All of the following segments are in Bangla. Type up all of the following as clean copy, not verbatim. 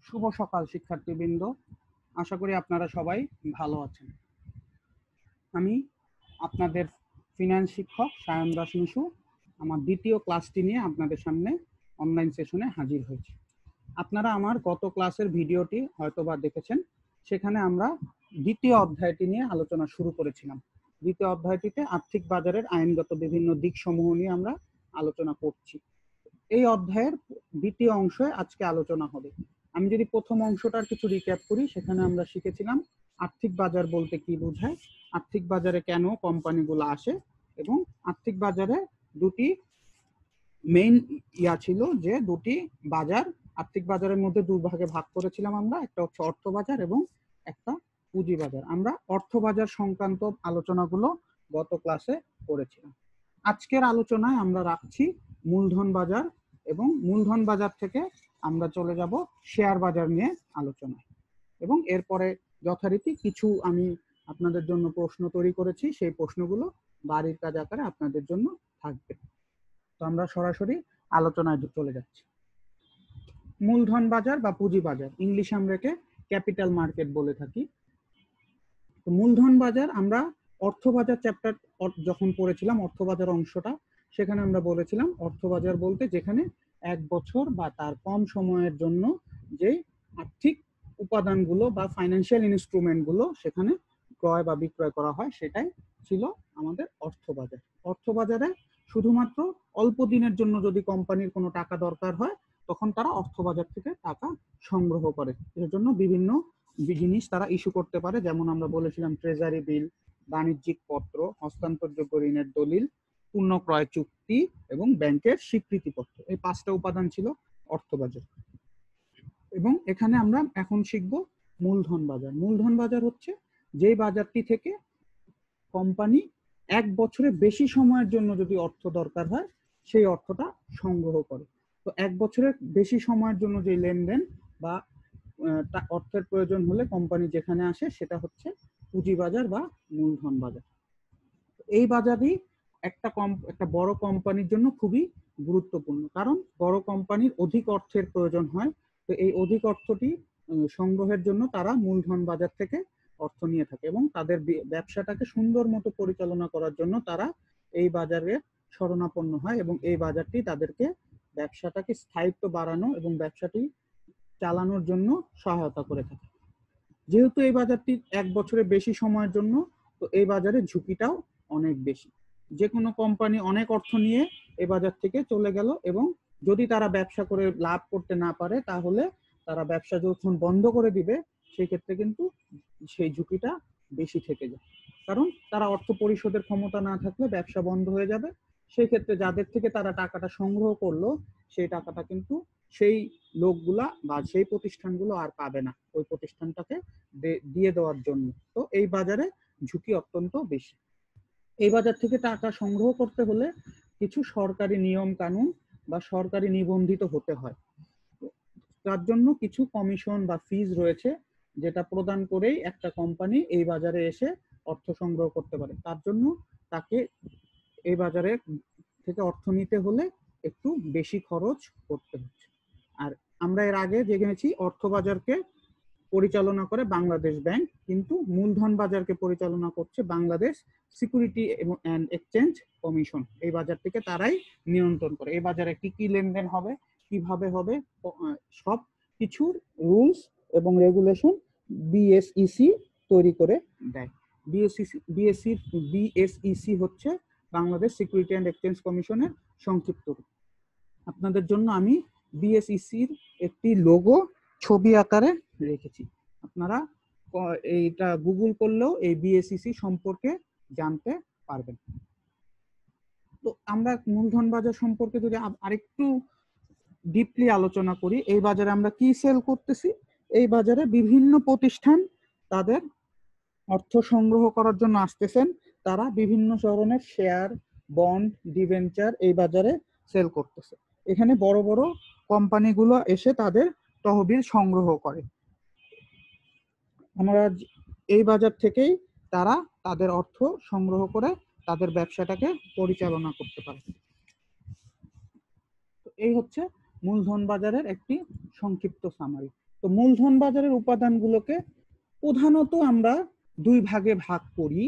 শুভ সকাল শিক্ষার্থীবৃন্দ, আশা করি আপনারা সবাই ভালো আছেন। আমি আপনাদের ফিনান্স শিক্ষক সায়ন দাস মিশু আমার দ্বিতীয় ক্লাসটি নিয়ে আপনাদের সামনে অনলাইন সেশনে হাজির হয়েছি। আপনারা আমার গত ক্লাসের ভিডিওটি হয়তোবা দেখেছেন, সেখানে আমরা দ্বিতীয় অধ্যায়টি নিয়ে আলোচনা শুরু করেছিলাম। দ্বিতীয় অধ্যায়টিতে আর্থিক বাজারের আইনগত বিভিন্ন দিক সমূহ নিয়ে আমরা আলোচনা করছি। এই অধ্যায়ের দ্বিতীয় অংশে আজকে আলোচনা হবে। আমি যদি প্রথম অংশটার কিছু রিক্যাপ করি, সেখানে আমরা শিখেছিলাম আর্থিক বাজার বলতে কি বোঝায়, আর্থিক বাজারে কেন কোম্পানিগুলো আসে, এবং আর্থিক বাজারে দুটি মেইন ছিল যে দুটি বাজার আর্থিক বাজারের মধ্যে দুই ভাগে ভাগ করেছিলাম আমরা, একটা হচ্ছে অর্থ বাজার এবং একটা পুঁজি বাজার। আমরা অর্থ বাজার সংক্রান্ত আলোচনাগুলো গত ক্লাসে করেছিলাম। আজকের আলোচনায় আমরা রাখছি মূলধন বাজার, এবং মূলধন বাজার থেকে আমরা চলে যাব শেয়ার বাজার নিয়ে আলোচনায়, এবং এরপরে যথারীতি কিছু আমি আপনাদের জন্য প্রশ্ন তৈরি করেছি, সেই প্রশ্নগুলো বাড়ির কাজ আকারে আপনাদের জন্য থাকবে। তো আমরা সরাসরি আলোচনায় চলে যাচ্ছি। মূলধন বাজার বা পুঁজি বাজার, ইংলিশ আমরা একে ক্যাপিটাল মার্কেট বলে থাকি। তো মূলধন বাজার আমরা অর্থ বাজার চ্যাপ্টার যখন পড়েছিলাম, অর্থ বাজার অংশটা, সেখানে আমরা বলেছিলাম অর্থ বাজার বলতে যেখানে এক বছর বা তার কম সময়ের জন্য যে আর্থিক উপাদানগুলো বা ফাইন্যান্সিয়াল ইনস্ট্রুমেন্টগুলো সেখানে ক্রয় বা বিক্রয় করা হয়, সেটাই ছিল আমাদের অর্থ বাজার। অর্থ বাজারে শুধুমাত্র অল্প দিনের জন্য যদি কোম্পানির কোনো টাকা দরকার হয়, তখন তারা অর্থ বাজার থেকে টাকা সংগ্রহ করে। এর জন্য বিভিন্ন জিনিস তারা ইস্যু করতে পারে, যেমন আমরা বলেছিলাম ট্রেজারি বিল, বাণিজ্যিক পত্র, হস্তান্তরযোগ্য ঋণের দলিল, পূর্ণ ক্রয় চুক্তি এবং ব্যাংকের স্বীকৃতিপত্র। এই পাঁচটা উপাদান ছিল অর্থবাজার। এবং এখানে আমরা এখন শিখব মূলধন বাজার। মূলধন বাজার হচ্ছে যে বাজারটি থেকে কোম্পানি এক বছরের বেশি সময়ের জন্য যদি অর্থ দরকার হয়, সেই অর্থটা সংগ্রহ করে। তো এক বছরের বেশি সময়ের জন্য যে লেনদেন বা অর্থের প্রয়োজন হলে কোম্পানি যেখানে আসে, সেটা হচ্ছে পুঁজিবাজার বা মূলধন বাজার। এই বাজারই একটা বড় কোম্পানির জন্য খুবই গুরুত্বপূর্ণ, কারণ বড় কোম্পানির অধিক অর্থের প্রয়োজন হয়। তো এই অধিক অর্থটি সংগ্রহের জন্য তারা মূলধন বাজার থেকে অর্থ নিয়ে থাকে, এবং তাদের ব্যবসাটাকে সুন্দর মতো পরিচালনা করার জন্য তারা এই বাজারে শরণাপন্ন হয়, এবং এই বাজারটি তাদেরকে ব্যবসাটাকে স্থায়িত্ব বাড়ানো এবং ব্যবসাটি চালানোর জন্য সহায়তা করে থাকে। যেহেতু এই বাজারটি এক বছরের বেশি সময়ের জন্য, তো এই বাজারে ঝুঁকিটাও অনেক বেশি। যে কোনো কোম্পানি অনেক অর্থ নিয়ে এই বাজার থেকে চলে গেল, এবং যদি তারা ব্যবসা করে লাভ করতে না পারে, তাহলে তারা ব্যবসা যখন বন্ধ করে দিবে, সেই ক্ষেত্রে কিন্তু সেই ঝুঁকিটা বেশি থেকে যায়। কারণ তারা অর্থ পরিশোধের ক্ষমতা না থাকলে ব্যবসা বন্ধ হয়ে যাবে। সেই ক্ষেত্রে যাদের থেকে তারা টাকাটা সংগ্রহ করলো, সেই টাকাটা কিন্তু সেই লোকগুলা বা সেই প্রতিষ্ঠানগুলো আর পাবে না ওই প্রতিষ্ঠানটাকে দিয়ে দেওয়ার জন্য। তো এই বাজারে ঝুঁকি অত্যন্ত বেশি। এই বাজার থেকে টাকা সংগ্রহ করতে হলে কিছু সরকারি নিয়ম কানুন বা সরকারি নিবন্ধিত হতে হয়। তার জন্য কিছু কমিশন বা ফিজ রয়েছে, যেটা প্রদান করেই একটা কোম্পানি এই বাজারে এসে অর্থ সংগ্রহ করতে পারে। তার জন্য তাকে এই বাজারে থেকে অর্থ নিতে হলে একটু বেশি খরচ করতে হচ্ছে। আর আমরা এর আগে জেনেছি অর্থ বাজারকে পরিচালনা করে বাংলাদেশ ব্যাংক, কিন্তু মূলধন বাজারকে পরিচালনা করছে Bangladesh security and exchange commission. এই বাজারটিকে তারাই নিয়ন্ত্রণ করে। এই বাজারে কি কি লেনদেন হবে, কিভাবে হবে, সব কিছুর রুলস এবং রেগুলেশন বিএসইসি তৈরি করে দেয়। বিএসইসি হচ্ছে বাংলাদেশ সিকিউরিটি অ্যান্ড এক্সচেঞ্জ কমিশনের সংক্ষিপ্ত রূপ। আপনাদের জন্য আমি বিএসইসির একটি লোগো ছবি আকারে রেখেছি। আপনারা এইটা গুগল করলেও এই বিএসইসি সম্পর্কে জানতে পারবেন। তো আমরা মূলধন বাজার সম্পর্কে যদি আরেকটু ডিপলি আলোচনা করি, এই বাজারে আমরা কি সেল করতেছি? এই বাজারে বিভিন্ন প্রতিষ্ঠান তাদের অর্থ সংগ্রহ করার জন্য আসতেছেন। তারা বিভিন্ন ধরনের শেয়ার, বন্ড, ডিবেঞ্চার এই বাজারে সেল করতেছে। এখানে বড় বড় কোম্পানিগুলো এসে তাদের তহবিল সংগ্রহ করে। আমরা এই বাজার থেকেই তারা তাদের অর্থ সংগ্রহ করে তাদের ব্যবসাটাকে পরিচালনা করতে পারে। তো এই হচ্ছে মূলধন বাজারের একটি সংক্ষিপ্ত সামারি। তো মূলধন বাজারের উপাদানগুলোকে প্রধানত আমরা দুই ভাগে ভাগ করি,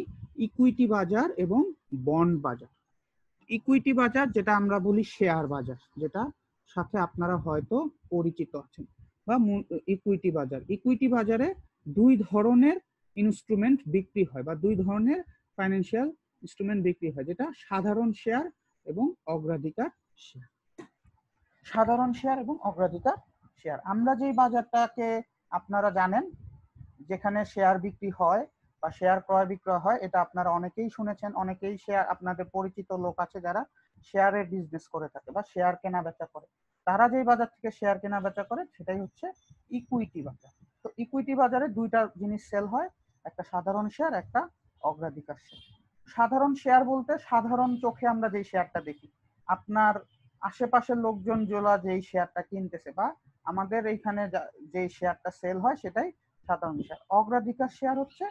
ইকুইটি বাজার এবং বন্ড বাজার। ইকুইটি বাজার যেটা আমরা বলি শেয়ার বাজার, যেটা সাথে আপনারা হয়তো পরিচিত আছেন, বা ইকুইটি বাজার। ইকুইটি বাজারে দুই ধরনের ইনস্ট্রুমেন্ট বিক্রি হয়, বা দুই ধরনের ফাইন্যান্সিয়াল ইনস্ট্রুমেন্ট বিক্রি হয়, যেটা সাধারণ শেয়ার এবং অগ্রাধিকার শেয়ার। সাধারণ শেয়ার এবং অগ্রাধিকার শেয়ার, আমরা যেই বাজারটাকে আপনারা জানেন যেখানে শেয়ার বিক্রি হয় বা শেয়ার ক্রয় বিক্রয় হয়, এটা আপনারা অনেকেই শুনেছেন, অনেকেই শেয়ার, আপনাদের পরিচিত লোক আছে যারা শেয়ারের বিজনেস করে থাকে বা শেয়ার কেনা বেচা করে, তারা যেই বাজার থেকে শেয়ার কেনা বেচা করে সেটাই হচ্ছে ইকুইটি বাজার। তো ইকুইটি বাজারে দুইটা জিনিস সেল হয়, একটা সাধারণ শেয়ার, একটা অগ্রাধিকার শেয়ার। সাধারণ শেয়ার বলতে সাধারণ চোখে আমরা যেই শেয়ারটা দেখি, আপনার আশেপাশের লোকজন যারা যেই শেয়ারটা কিনতেছে বা আমাদের এইখানে যেই শেয়ারটা সেল হয় সেটাই সাধারণ শেয়ার। অগ্রাধিকার শেয়ার হচ্ছে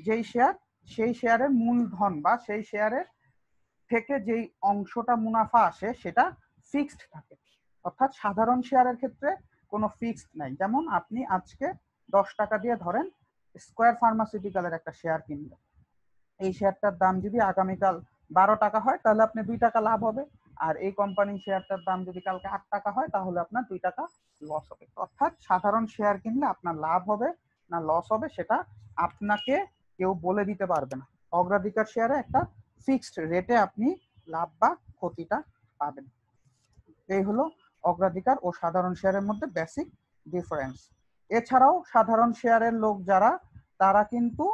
যেই শেয়ার, সেই শেয়ারের মূলধন বা সেই শেয়ারের থেকে যেই অংশটা মুনাফা আসে সেটা ফিক্সড থাকে। অর্থাৎ সাধারণ শেয়ারের ক্ষেত্রে কোনো ফিক্সড নাই। যেমন আপনি আজকে 10 টাকা দিয়ে ধরেন স্কয়ার ফার্মাসিউটিক্যালের একটা শেয়ার কিনবেন, এই শেয়ারটার দাম যদি আগামীকাল 12 টাকা হয় তাহলে আপনি 2 টাকা লাভ হবে, আর এই কোম্পানির শেয়ারটার দাম যদি কালকে 8 টাকা হয় তাহলে আপনার 2 টাকা লস হবে। অর্থাৎ সাধারণ শেয়ার কিনলে আপনার লাভ হবে না লস হবে সেটা আপনাকে কেউ বলে দিতে পারবে না। অগ্রাধিকার শেয়ারে একটা ফিক্সড রেটে আপনি লাভ বা ক্ষতিটা পাবেন। এই হলো অগ্রাধিকার ও সাধারণ শেয়ারের মধ্যে বেসিক ডিফারেন্স। এছাড়াও সাধারণ শেয়ারের লোক যারা, তারা কিন্তু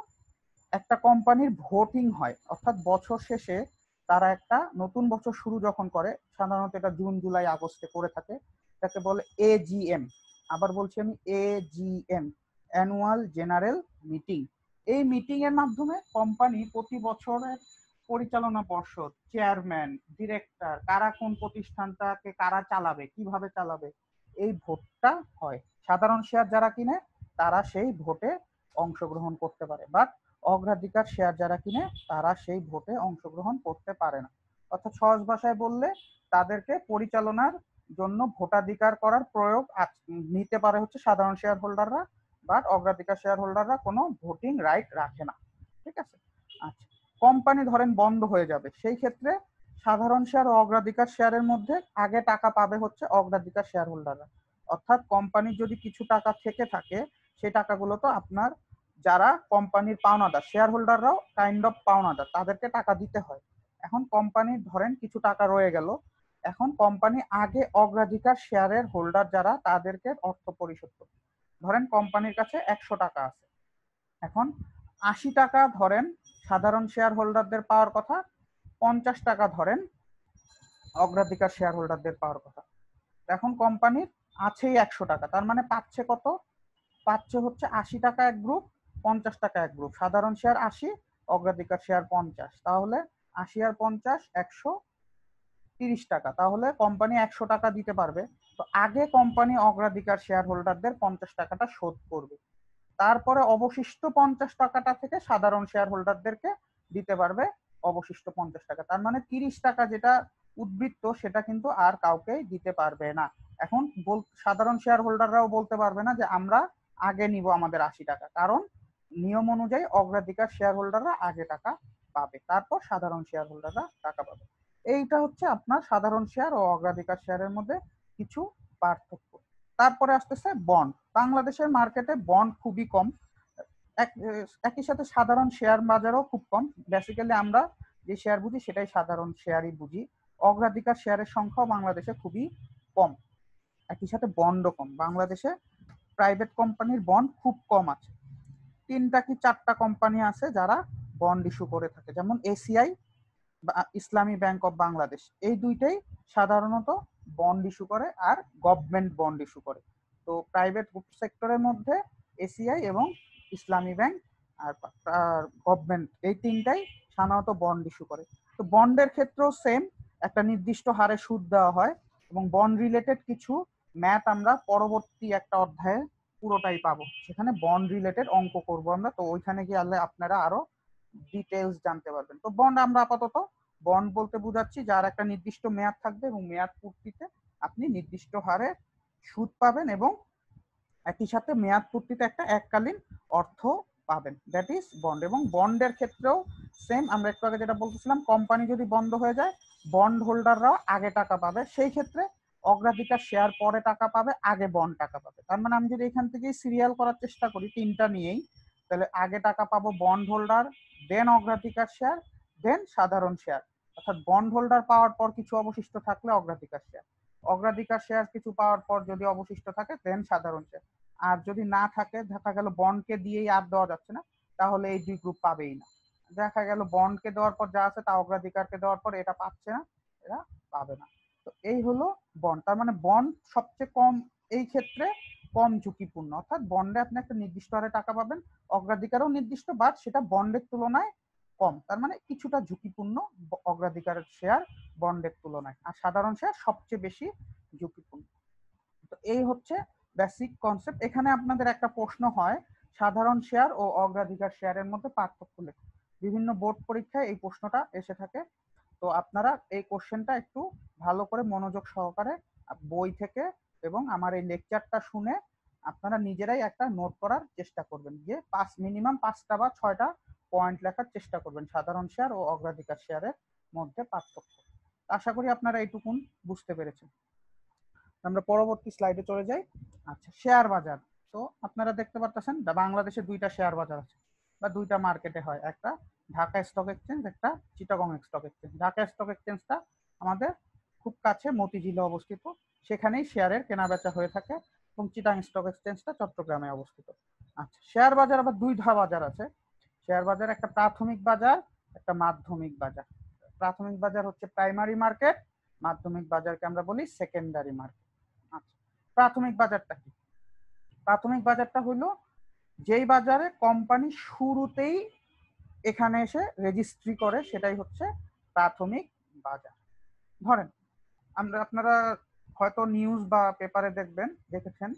একটা কোম্পানির ভোটিং হয়, অর্থাৎ বছর শেষে তারা একটা নতুন বছর শুরু যখন করে, সাধারণত এটা জুন জুলাই আগস্টে করে থাকে, এটাকে বলে এজিএম। আবার বলছি আমি, এজিএম, অ্যানুয়াল জেনারেল মিটিং। এই মিটিং এর মাধ্যমে কোম্পানি প্রতি বছরের পরিচালনা পর্ষদ, চেয়ারম্যান, ডিরেক্টর, কারা কোন প্রতিষ্ঠানটাকে কারা চালাবে, কিভাবে চালাবে, এই ভোটটা হয়। সাধারণ শেয়ার যারা কিনে তারা সেই ভোটে অংশগ্রহণ করতে পারে, বাট অগ্রাধিকার শেয়ার যারা কিনে তারা সেই ভোটে অংশগ্রহণ করতে পারে না। অর্থাৎ সহজ ভাষায় বললে তাদেরকে পরিচালনার জন্য ভোটাধিকার করার প্রয়োগ নিতে পারে হচ্ছে সাধারণ শেয়ার হোল্ডাররা, বাট অগ্রাধিকার শেয়ার হোল্ডাররা কোনো ভোটিং রাইট রাখে না। ঠিক আছে। আচ্ছা, কোম্পানি ধরেন বন্ধ হয়ে যাবে, সেই ক্ষেত্রে সাধারণ শেয়ার ও অগ্রাধিকার শেয়ারের মধ্যে আগে টাকা পাবে হচ্ছে অগ্রাধিকার শেয়ার হোল্ডাররা। অর্থাৎ কোম্পানির যদি কিছু টাকা থেকে থাকে, সেই টাকাগুলো তো আপনার যারা কোম্পানির পাওনাদার, শেয়ার হোল্ডাররাও কাইন্ড অফ পাওনাদার, তাদেরকে টাকা দিতে হয়। এখন কোম্পানির ধরেন কিছু টাকা রয়ে গেল, এখন কোম্পানি আগে অগ্রাধিকার শেয়ারের হোল্ডার যারা তাদেরকে অর্থ পরিশোধ করবে। ধরেন কোম্পানির কাছে 100 টাকা আছে, এখন 80 টাকা ধরেন সাধারণ শেয়ার হোল্ডারদের পাওয়ার কথা, 50 টাকা ধরেন অগ্রাধিকার শেয়ার হোল্ডারদের পাওয়ার কথা। এখন কোম্পানির আছেই 100 টাকা, তার মানে পাচ্ছে কত? পাচ্ছে হচ্ছে 80 টাকা এক গ্রুপ, 50 টাকা এক গ্রুপ। সাধারণ শেয়ার 80, অগ্রাধিকার শেয়ার 50, তাহলে 80 আর 50 130 টাকা, তাহলে কোম্পানি 100 টাকা দিতে পারবে। তো আগে কোম্পানি অগ্রাধিকার শেয়ার হোল্ডারদের 50 টাকাটা শোধ করবে, তারপরে অবশিষ্ট 50 টাকাটা থেকে সাধারণ শেয়ার হোল্ডারদেরকে দিতে পারবে অবশিষ্ট 50 টাকা। তার মানে 30 টাকা যেটা উদ্বৃত্ত সেটা কিন্তু আর কাউকে দিতে পারবে না। এখন সাধারণ শেয়ার হোল্ডাররাও বলতে পারবে না যে আমরা আগে নিব আমাদের 80 টাকা, কারণ নিয়ম অনুযায়ী অগ্রাধিকার শেয়ার হোল্ডাররা আগে টাকা পাবে, তারপর সাধারণ শেয়ার হোল্ডাররা টাকা পাবে। এইটা হচ্ছে আপনার সাধারণ শেয়ার ও অগ্রাধিকার শেয়ারের মধ্যে কিছু পার্থক্য। তারপরে আসতেছে বন্ড। বাংলাদেশের মার্কেটে বন্ড খুবই কম, একই সাথে সাধারণ শেয়ার বাজারও খুব কম। বেসিক্যালি আমরা যে শেয়ার বুঝি সেটাই সাধারণ শেয়ারই বুঝি। অগ্রাধিকার শেয়ারের সংখ্যাও বাংলাদেশে খুবই কম, একই সাথে বন্ডও কম। বাংলাদেশে প্রাইভেট কোম্পানির বন্ড খুব কম আছে, 3টা কি 4টা কোম্পানি আছে যারা বন্ড ইস্যু করে থাকে, যেমন এসিআই বা ইসলামী ব্যাংক অফ বাংলাদেশ, এই দুইটাই সাধারণত বন্ড ইস্যু করে আর গভর্নমেন্ট বন্ড ইস্যু করে। তো প্রাইভেট সেক্টরের মধ্যে এসিআই এবং ইসলামী ব্যাংক আর গভর্নমেন্ট, এই 3টাই সাধারণত বন্ড ইস্যু করে। তো বন্ডের ক্ষেত্রেও সেম, একটা নির্দিষ্ট হারে সুদ দেওয়া হয়, এবং বন্ড রিলেটেড কিছু ম্যাথ আমরা পরবর্তী একটা অধ্যায়ে পুরোটাই পাবো, সেখানে বন্ড রিলেটেড অঙ্ক করব আমরা, তো ওইখানে গিয়ে আপনারা আরো ডিটেইলস জানতে পারবেন। তো বন্ড আমরা আপাতত বন্ড বলতে বোঝাচ্ছি যার একটা নির্দিষ্ট মেয়াদ থাকবে এবং মেয়াদ পূর্তিতে আপনি নির্দিষ্ট হারে সুদ পাবেন এবং একই সাথে মেয়াদ পূর্তিতে একটা এককালীন অর্থ পাবেন, দ্যাট ইজ বন্ড। এবং বন্ডের ক্ষেত্রেও সেম, আমরা একটু আগে যেটা বলতেছিলাম, কোম্পানি যদি বন্ধ হয়ে যায় বন্ড হোল্ডাররাও আগে টাকা পাবে, সেই ক্ষেত্রে অগ্রাধিকার শেয়ার পরে টাকা পাবে, আগে বন্ড টাকা পাবে। তার মানে আমি যদি এখান থেকে সিরিয়াল করার চেষ্টা করি তিনটা নিয়েই, তাহলে আগে টাকা পাবো বন্ড হোল্ডার, দেন অগ্রাধিকার শেয়ার, দেন সাধারণ শেয়ার। অর্থাৎ বন্ড হোল্ডার পাওয়ার পর কিছু অবশিষ্ট থাকলে অগ্রাধিকার শেয়ার, অগ্রাধিকার শেয়ার কিছু পাওয়ার পর যদি অবশিষ্ট থাকে দেন সাধারণ শেয়ার। আর যদি না থাকে, দেখা গেল বন্ডকে দিয়েই আর দেওয়া যাচ্ছে না, তাহলে এই দুই গ্রুপ পাবেই না। দেখা গেল বন্ডকে দেওয়ার পর যা আছে তা অগ্রাধিকারকে দেওয়ার পর এটা পাচ্ছে না, এরা পাবে না। তো এই হলো বন্ড। তার মানে বন্ড সবচেয়ে কম, এই ক্ষেত্রে কম ঝুঁকিপূর্ণ। অর্থাৎ বন্ডে আপনি একটা নির্দিষ্ট হারে টাকা পাবেন, অগ্রাধিকারও নির্দিষ্ট, বাট সেটা বন্ডের তুলনায় কম। তার মানে কিছুটা ঝুঁকিপূর্ণ অগ্রাধিকারের শেয়ার বন্ডের তুলনায়, আর সাধারণ শেয়ার সবচেয়ে বেশি ঝুঁকিপূর্ণ। তো এই হচ্ছে বেসিক কনসেপ্ট। এখানে আপনাদের একটা প্রশ্ন হয়, সাধারণ শেয়ার ও অগ্রাধিকার শেয়ারের মধ্যে পার্থক্য লেখো। বিভিন্ন বোর্ড পরীক্ষায় এই প্রশ্নটা এসে থাকে। তো আপনারা এই কোশ্চেনটা একটু ভালো করে মনোযোগ সহকারে বই থেকে এবং আমার এই লেকচারটা শুনে আপনারা নিজেরাই একটা নোট করার চেষ্টা করবেন, যে মিনিমাম 5টা বা 6টা পয়েন্ট লেখার চেষ্টা করবেন সাধারণ শেয়ার ও অগ্রাধিকার শেয়ারের মধ্যে পার্থক্য। আশা করি আপনারা এইটুকুন বুঝতে পেরেছেন। আমরা পরবর্তী স্লাইডে চলে যাই। আচ্ছা, শেয়ার বাজার। তো আপনারা দেখতে পাচ্ছেন বাংলাদেশে দুইটা শেয়ার বাজার আছে বা দুইটা মার্কেটে হয়, একটা ঢাকা স্টক এক্সচেঞ্জ, একটা Chittagong stock exchange. Dhaka stock এক্সচেঞ্জটা আমাদের খুব কাছে মতিঝিলে অবস্থিত, সেখানেই শেয়ারের কেনা বেচা হয়ে থাকে, এবং চিটাগং স্টক এক্সচেঞ্জটা চট্টগ্রামে অবস্থিত। আচ্ছা, শেয়ার বাজার আবার দুইটা বাজার আছে। শেয়ার বাজার একটা প্রাথমিক বাজার, একটা মাধ্যমিক বাজার। প্রাথমিক বাজার হচ্ছে প্রাইমারি মার্কেট, মাধ্যমিক বাজারকে আমরা বলি সেকেন্ডারি মার্কেট। আচ্ছা, প্রাথমিক বাজারটা কি? প্রাথমিক বাজারটা হলো যেই বাজারে কোম্পানি শুরুতেই এখানে এসে রেজিস্ট্রি করে, সেটাই হচ্ছে প্রাথমিক বাজার। ধরেন আপনারা হয়তো নিউজ বা পেপারে দেখেছেন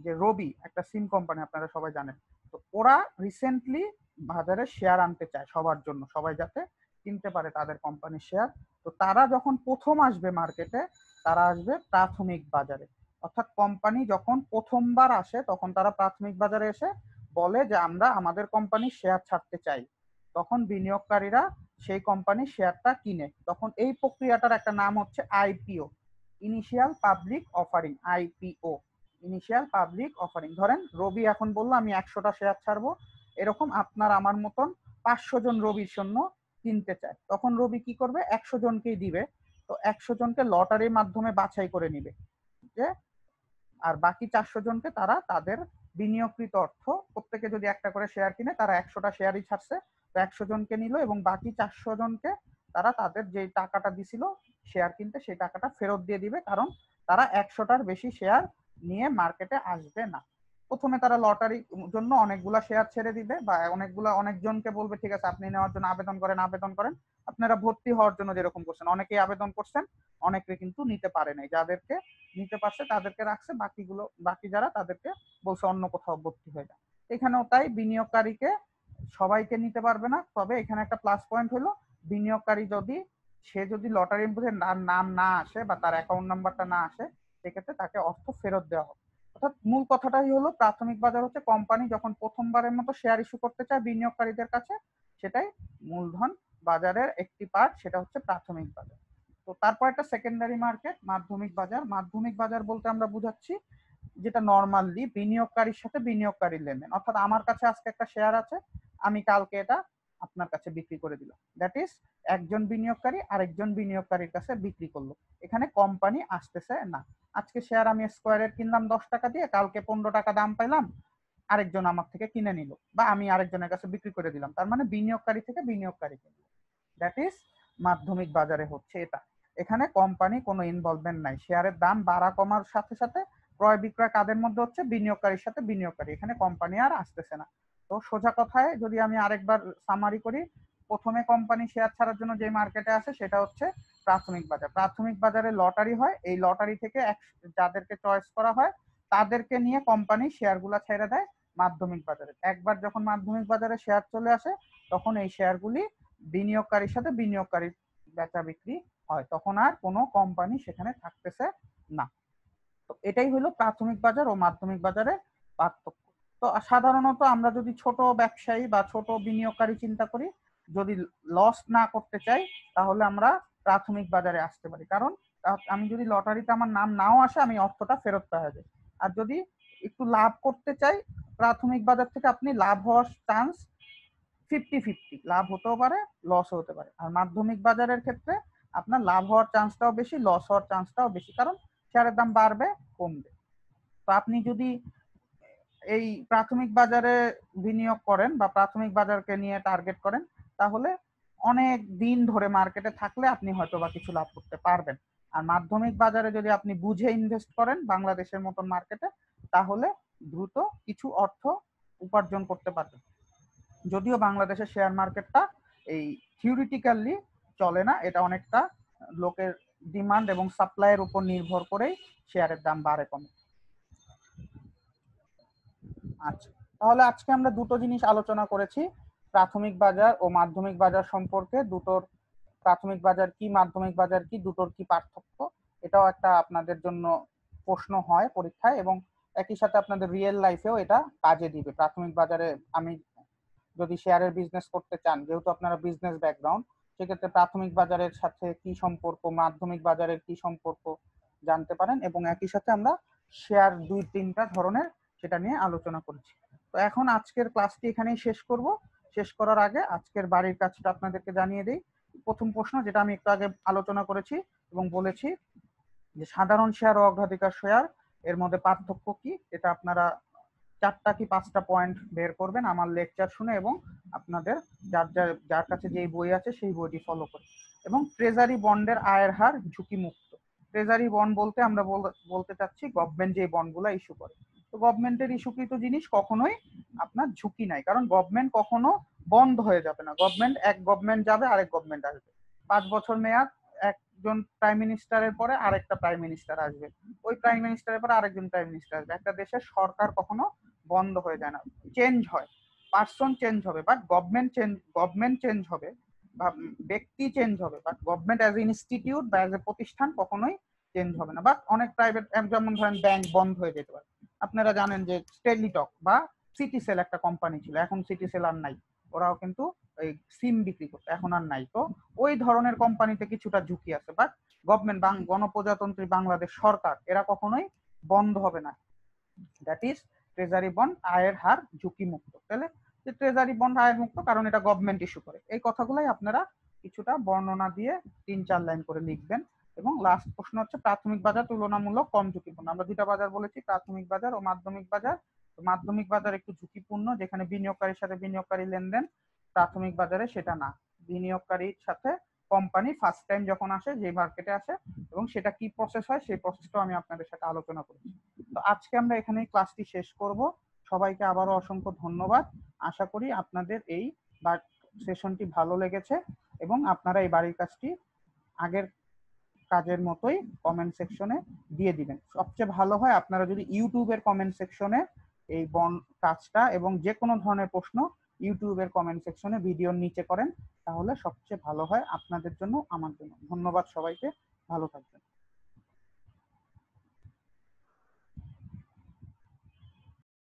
যে রবি একটা সিম কোম্পানি, আপনারা সবাই জানেন। তো ওরা রিসেন্টলি বাজারে শেয়ার আনতে চায় সবার জন্য, সবাই যাতে কিনতে পারে তাদের কোম্পানির শেয়ার। তো তারা যখন প্রথম আসবে মার্কেটে, তারা আসবে প্রাথমিক বাজারে। অর্থাৎ কোম্পানি যখন প্রথমবার আসে তখন তারা প্রাথমিক বাজারে এসে বলে যে আমরা আমাদের কোম্পানির শেয়ার ছাড়তে চাই। তখন বিনিয়োগকারীরা সেই কোম্পানির শেয়ারটা কিনে। তখন এই প্রক্রিয়াটার একটা নাম হচ্ছে IPO, initial public offering. IPO, initial public offering. ধরেন রবি এখন বললো আমি 100টা শেয়ার ছাড়বো, এরকম আপনার আমার মতন 500 জন রবির জন্য কিনতে চায়। তখন রবি কি করবে, 100 জনকেই দিবে। তো 100 জনকে লটারির মাধ্যমে বাছাই করে নিবে, যে আর বাকি 400 জনকে তারা তাদের বিনিয়োগকৃত অর্থ, প্রত্যেকে যদি একটা করে শেয়ার কিনে, তারা 100টা শেয়ারই ছাড়ছে, তো 100 জনকে নিল, এবং বাকি 400 জনকে তারা তাদের যে টাকাটা দিছিল শেয়ার কিনতে, সেই টাকাটা ফেরত দিয়ে দিবে, কারণ তারা 100টার বেশি শেয়ার নিয়ে মার্কেটে আসবে না। প্রথমে তারা লটারির জন্য অনেকগুলা শেয়ার ছেড়ে দিবে, বা অনেকজনকে বলবে ঠিক আছে আপনি নেওয়ার জন্য আবেদন করেন। আপনারা ভর্তি হওয়ার জন্য যেরকম করছেন, অনেকেই আবেদন করছেন, অনেকে কিন্তু নিতে পারে নাই। যাদেরকে নিতে পারছে তাদেরকে রাখছে, বাকি যারা তাদেরকে বলছে অন্য কোথাও ভর্তি হয়ে যায়। এখানেও তাই, বিনিয়োগকারীকে সবাইকে নিতে পারবে না। তবে এখানে একটা প্লাস পয়েন্ট হলো, বিনিয়োগকারী যদি লটারির মধ্যে নাম না আসে বা তার অ্যাকাউন্ট নাম্বারটা না আসে, সেক্ষেত্রে তাকে অর্থ ফেরত দেওয়া হবে। অর্থাৎ মূল কথাটাই হলো, প্রাথমিক বাজার হচ্ছে কোম্পানি যখন প্রথমবারের মতো শেয়ার ইস্যু করতে চায় বিনিয়োগকারীদের কাছে, সেটাই মূলধন বাজারের একটি পার্ট, সেটা হচ্ছে প্রাথমিক বাজার। তো তারপর একটা সেকেন্ডারি মার্কেট, মাধ্যমিক বাজার। মাধ্যমিক বাজার বলতে আমরা বুঝাচ্ছি যেটা নর্মালি বিনিয়োগকারীর সাথে বিনিয়োগকারীর লেনদেন। অর্থাৎ আমার কাছে আজকে একটা শেয়ার আছে, আমি কালকে এটা আপনার কাছে বিক্রি করে দিলাম, দ্যাট ইজ একজন বিনিয়োগকারী আরেকজন বিনিয়োগকারীর কাছে বিক্রি করলো। এখানে কোম্পানি আসতেছে না। আজকে শেয়ার আমি স্কোয়ারের কিনলাম 10 টাকা দিয়ে, কালকে 15 টাকা দাম পাইলাম, আরেকজন আমার থেকে কিনে নিল, বা আমি আরেকজনের কাছে বিক্রি করে দিলাম। তার মানে বিনিয়োগকারী থেকে বিনিয়োগকারী কিনলো, দ্যাট ইজ মাধ্যমিক বাজারে হচ্ছে এটা। এখানে কোম্পানি কোনো ইনভলভমেন্ট নাই। শেয়ারের দাম বাড়া কমার সাথে সাথে ক্রয় বিক্রয় কাদের মধ্যে হচ্ছে, বিনিয়োগকারীর সাথে বিনিয়োগকারী। এখানে কোম্পানি আর আসতেছে না। তো সোজা কথায় যদি আমি আরেকবার সামারি করি, প্রথমে কোম্পানি শেয়ার ছাড়ার জন্য যে মার্কেটে আসে সেটা হচ্ছে প্রাথমিক বাজার। প্রাথমিক বাজারে লটারি হয়, এই লটারি থেকে যাদেরকে চয়েস করা হয় তাদেরকে নিয়ে কোম্পানি শেয়ারগুলো ছেড়ে দেয় মাধ্যমিক বাজারে। একবার যখন মাধ্যমিক বাজারে শেয়ার চলে আসে, তখন এই শেয়ারগুলি বিনিয়োগকারীর সাথে বিনিয়োগকারীর বেচা বিক্রি হয়, তখন আর কোনো কোম্পানি সেখানে থাকতেছে না। তো এটাই হলো প্রাথমিক বাজার ও মাধ্যমিক বাজারের পার্থক্য। তো সাধারণত আমরা যদি ছোট ব্যবসায়ী বা ছোট বিনিয়োগকারী চিন্তা করি, যদি লস না করতে চাই তাহলে আমরা প্রাথমিক বাজারে আসতে পারি, কারণ আমি যদি লটারিতে আমার নাম নাও আসে আমি অর্থটা ফেরত পাওয়া যায়। আর যদি একটু লাভ করতে চাই, প্রাথমিক বাজার থেকে আপনি লাভ হওয়ার চান্স 50-50, লাভ হতেও পারে লস হতে পারে। আর মাধ্যমিক বাজারের ক্ষেত্রে আপনার লাভ হওয়ার চান্সটাও বেশি, লস হওয়ার চান্সটাও বেশি, কারণ শেয়ারের দাম বাড়বে কমবে। তো আপনি যদি এই প্রাথমিক বাজারে বিনিয়োগ করেন বা প্রাথমিক বাজারকে নিয়ে টার্গেট করেন, তাহলে অনেক দিন ধরে মার্কেটে থাকলে আপনি হয়তো বা কিছু লাভ করতে পারবেন। আর মাধ্যমিক বাজারে যদি আপনি বুঝে ইনভেস্ট করেন বাংলাদেশের মতন মার্কেটে, তাহলে দ্রুত কিছু অর্থ উপার্জন করতে পারবেন। যদিও বাংলাদেশের শেয়ার মার্কেটটা এই থিওরিটিক্যালি চলে না, এটা অনেকটা লোকের ডিমান্ড এবং সাপ্লাইয়ের উপর নির্ভর করেই শেয়ারের দাম বাড়ে কমে। আচ্ছা, তাহলে আজকে আমরা দুটো জিনিস আলোচনা করেছি, প্রাথমিক বাজার ও মাধ্যমিক বাজার সম্পর্কে। দুটোর প্রাথমিক বাজার কি, মাধ্যমিক বাজার কি, দুটোর কি পার্থক্য, এটাও একটা আপনাদের জন্য প্রশ্ন হয় পরীক্ষায়, এবং একই সাথে আপনাদের রিয়েল লাইফেও এটা কাজে দিবে। প্রাথমিক বাজারে আমি যদি শেয়ারের বিজনেস করতে চান, যেহেতু আপনারা বিজনেস ব্যাকগ্রাউন্ড, সেক্ষেত্রে প্রাথমিক বাজারের সাথে কি সম্পর্ক, মাধ্যমিক বাজারের কি সম্পর্ক জানতে পারেন। এবং একই সাথে আমরা শেয়ার 2-3টা ধরনের সেটা নিয়ে আলোচনা করেছি। তো এখন আজকের ক্লাসটি এখানেই শেষ করব। শেষ করার আগে আজকের বাড়ির কাজটা আপনাদেরকে জানিয়ে দিই। প্রথম প্রশ্ন, যেটা আমি একটু আগে আলোচনা করেছি এবং বলেছি যে সাধারণ শেয়ার ও অগ্রাধিকার শেয়ার এর মধ্যে পার্থক্য কি, এটা আপনারা 4টা কি 5টা পয়েন্ট বের করবেন আমার লেকচার শুনে, এবং আপনাদের যার যার যার কাছে যেই বই আছে সেই বইটি ফলো করে। এবং ট্রেজারি বন্ডের আয়ের হার ঝুঁকি মুক্ত। ট্রেজারি বন্ড বলতে আমরা বলতে চাচ্ছি গভর্নমেন্ট যে বন্ডগুলো ইস্যু করে। তো গভর্নমেন্টের ইস্যুকৃত জিনিস কখনোই আপনার ঝুঁকি নাই, কারণ গভর্নমেন্ট কখনো বন্ধ হয়ে যাবে না। এক গভর্নমেন্ট যাবে, আরেক গভর্নমেন্ট আসবে। 5 বছর মেয়াদ, একজন প্রাইম মিনিস্টারের পরে আরেকটা প্রাইম মিনিস্টার আসবে, ওই প্রাইম মিনিস্টারের পরে আরেকজন প্রাইম মিনিস্টার আসবে। একটা দেশের সরকার কখনো বন্ধ হয়ে যায় না, চেঞ্জ হয়, পার্সন চেঞ্জ হবে, বাট গভর্নমেন্ট চেঞ্জ হবে বা ব্যক্তি চেঞ্জ হবে, বাট গভর্নমেন্ট অ্যাজ ইনস্টিটিউট বা অ্যাজ এ প্রতিষ্ঠান কখনোই চেঞ্জ হবে না। বাট অনেক প্রাইভেট, যেমন ধরেন ব্যাংক বন্ধ হয়ে যেতে পারে। আপনারা জানেন যে টেলিটক বা সিটিসেল একটা কোম্পানি ছিল, এখন সিটিসেল আর নাই, ওরাও কিন্তু এই সিম বিক্রি করতো, এখন আর নাই। তো ওই ধরনের কোম্পানিতে কিছুটা ঝুঁকি আছে, বাট গভর্নমেন্ট গণপ্রজাতন্ত্রী বাংলাদেশ সরকার এরা কখনোই বন্ধ হবে না। দ্যাট ইজ ট্রেজারি বন্ড আয়ের হার ঝুঁকি মুক্ত। তাহলে যে ট্রেজারি বন্ড আয়ের মুক্ত, কারণ এটা গভর্নমেন্ট ইস্যু করে। এই কথাগুলাই আপনারা কিছুটা বর্ণনা দিয়ে 3-4 লাইন করে লিখবেন। এবং লাস্ট প্রশ্ন হচ্ছে প্রাথমিক বাজার তুলনামূলক কম ঝুঁকিপূর্ণ। আমরা দুটা বাজার বলেছি, প্রাথমিক বাজার ও মাধ্যমিক বাজার। তো মাধ্যমিক বাজার একটু ঝুঁকিপূর্ণ, যেখানে বিনিয়োগকারীর সাথে বিনিয়োগকারী লেনদেন। প্রাথমিক বাজারে সেটা না, বিনিয়োগকারীর সাথে কোম্পানি ফার্স্ট টাইম যখন আসে, যে মার্কেটে আসে, এবং সেটা কি প্রসেস হয় সেই প্রসেসটাও আমি আপনাদের সাথে আলোচনা করেছি। তো আজকে আমরা এখানে ক্লাসটি শেষ করব। সবাইকে আবারও অসংখ্য ধন্যবাদ। আশা করি আপনাদের এই সেশনটি ভালো লেগেছে এবং আপনারা এই বাড়ির কাজটি আগের কাজের মতোই কমেন্ট সেকশনে দিয়ে দিবেন। সবচেয়ে ভালো হয় আপনারা যদি ইউটিউবের কমেন্ট সেকশনে এই কাজটা এবং যে কোনো ধরনের প্রশ্ন ইউটিউবের কমেন্ট সেকশনে ভিডিওর নিচে করেন, তাহলে সবচেয়ে ভালো হয় আপনাদের জন্য, আমার জন্য। ধন্যবাদ সবাইকে, ভালো থাকবেন।